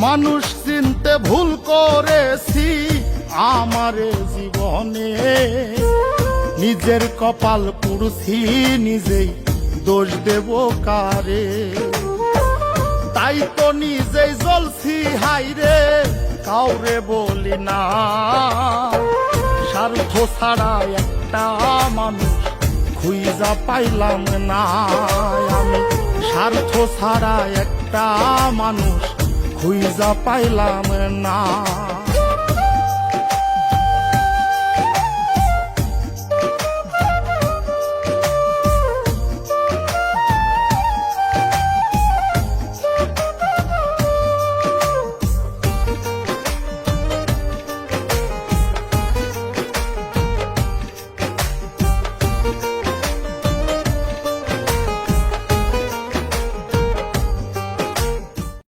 মানুষ চিনতে ভুল করেছি আমারে জীবনে, নিজের কপাল পুড়ছি নিজেই দোষ দেব কারে। তাই তো নিজেই জ্বলছি হাইরে কাউরে বলি না, স্বার্থ ছাড়া একটা মানুষ খুঁজা পাইলাম না। আমি স্বার্থ ছাড়া একটা মানুষ খুঁজা পাইলাম না।